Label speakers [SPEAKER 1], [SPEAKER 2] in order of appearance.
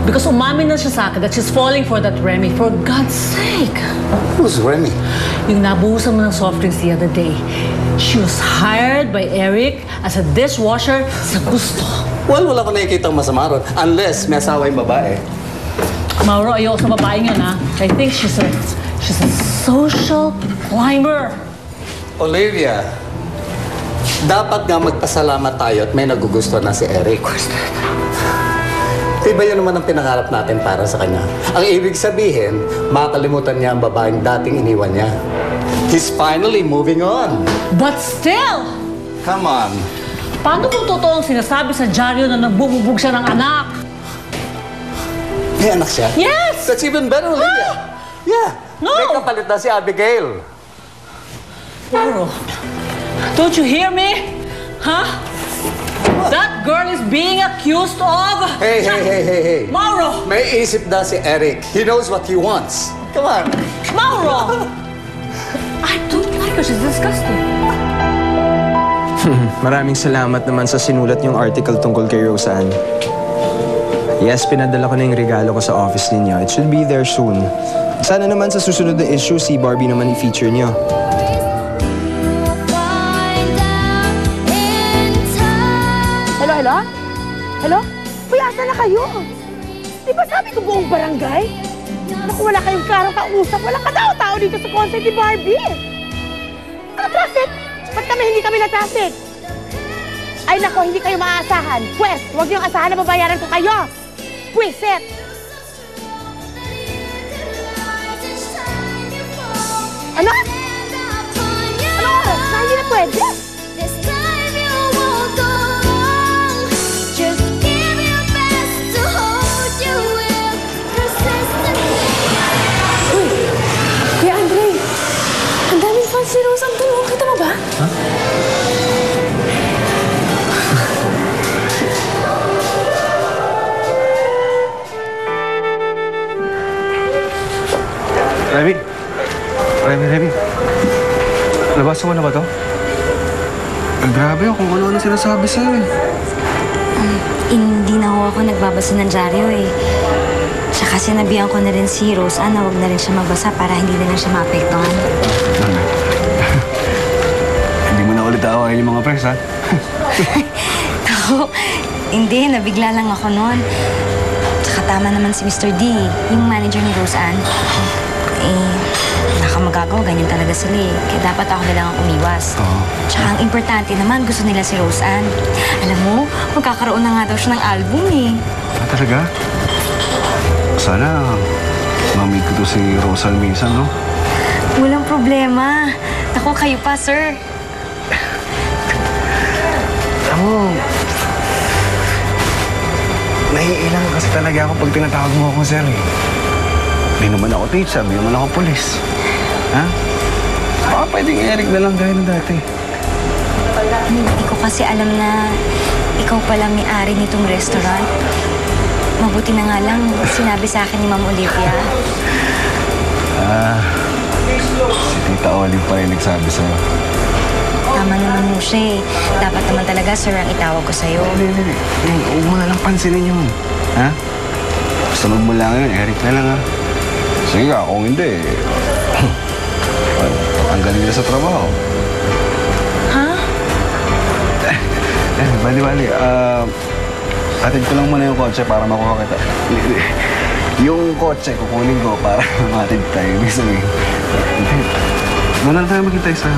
[SPEAKER 1] Because umamin na siya sa akin that she's falling for that Remy. For God's sake.
[SPEAKER 2] Who's Remy?
[SPEAKER 1] Yung nabuhusan mo ng soft drinks the other day. She was hired by Eric as a dishwasher sa gusto.
[SPEAKER 2] Well, wala ko nakikita masama ron. Unless may asawa yung babae.
[SPEAKER 1] Mauro, ayoko sa babaeng yun, ha? I think she's a social climber.
[SPEAKER 2] Olivia, dapat nga magpasalamat tayo at may nagugustuhan na si Eric. Of course not. Diba yun naman ang pinangarap natin para sa kanya? Ang ibig sabihin, makakalimutan niya ang babaeng dating iniwan niya. He's finally moving on.
[SPEAKER 1] But still!
[SPEAKER 2] Come on.
[SPEAKER 1] Paano kung totoo ang sinasabi sa dyaryo na nagbububog siya ng anak?
[SPEAKER 2] May anak siya?
[SPEAKER 1] Yes!
[SPEAKER 2] That's even better, Olivia. Yeah.
[SPEAKER 1] No!
[SPEAKER 2] May kapalit na si Abigail.
[SPEAKER 1] Mauro, don't you hear me? Huh? That girl is being accused of...
[SPEAKER 2] Hey.
[SPEAKER 1] Mauro!
[SPEAKER 2] May isip na si Eric. He knows what he wants. Come on.
[SPEAKER 1] Mauro! I don't like her. She's disgusting.
[SPEAKER 3] Maraming salamat naman sa sinulat niyong article tungkol kay Roseanne. Yes, pinadala ko na yung regalo ko sa office ninyo. It should be there soon. Sana naman sa susunod na issue, si Barbie naman i-feature niyo.
[SPEAKER 4] Hello? Hello? Uy, asa na kayo? Di ba sabi ko buong barangay? Naku, wala kayong klarang kausap. Walang katao-tao dito sa concert ni Barbie. Ano, traffic? Ba't hindi kami na-traffic? Ay, nako, hindi kayo maaasahan. Pwes, huwag niyong asahan na babayaran ko kayo. Pwisit! Ano? Ano? Na hindi na pwede?
[SPEAKER 5] Si Rose ang tulong. Kita mo ba?
[SPEAKER 3] Ha?
[SPEAKER 6] Remy. Nabasa mo na ba to? Grabe kung ano sinasabi sa'yo eh.
[SPEAKER 5] Hindi na ako nagbabasa ng dyaryo eh. Tsaka sinabihan ko na rin si Roseanne na huwag na rin siya magbasa para hindi na rin siya maapektuhan.
[SPEAKER 6] Hindi mo na ulit aawain yung mga press, ha?
[SPEAKER 5] Ako, hindi. Nabigla lang ako noon. Tsaka tama naman si Mr. D, yung manager ni Roseanne. Baka magagawa, ganyan talaga sila eh. Kaya dapat ako na lang ang umiwas. Tsaka ang importante naman, gusto nila si Roseanne. Alam mo, magkakaroon na nga daw siya ng album eh.
[SPEAKER 6] Talaga? Sana, mamig ko to si Roseanne minsan, no?
[SPEAKER 5] Walang problema. Naku, kayo pa, sir.
[SPEAKER 6] Ako, naiilang kasi talaga ako pag tinatawag mo ako, sir, eh. Hindi naman ako teacher, hindi naman ako polis. Ha? Baka pwedeng Eric na lang gaya ng dati.
[SPEAKER 5] Hindi ko kasi alam na ikaw pala may-ari nitong restaurant. Mabuti na nga lang sinabi sa akin ni Ma'am Olivia.
[SPEAKER 6] Si Tita Olive pa rin nagsabi sa'yo.
[SPEAKER 5] Tama naman mo siya eh. Dapat naman talaga, sir, ang itawag ko sa'yo.
[SPEAKER 6] Hindi. Huwag mo na lang pansinin yun. Ha? Basta magmula ngayon, Eric na lang, ha? Sige ka, kung hindi, patanggalin nila sa trabaho.
[SPEAKER 5] Ha?
[SPEAKER 6] Bali. Atid ko lang muna yung kotse para makuha kita. Yung kotse, kukunin ko para matid tayo. Ibig sabihin. Muna tayo maghintay sa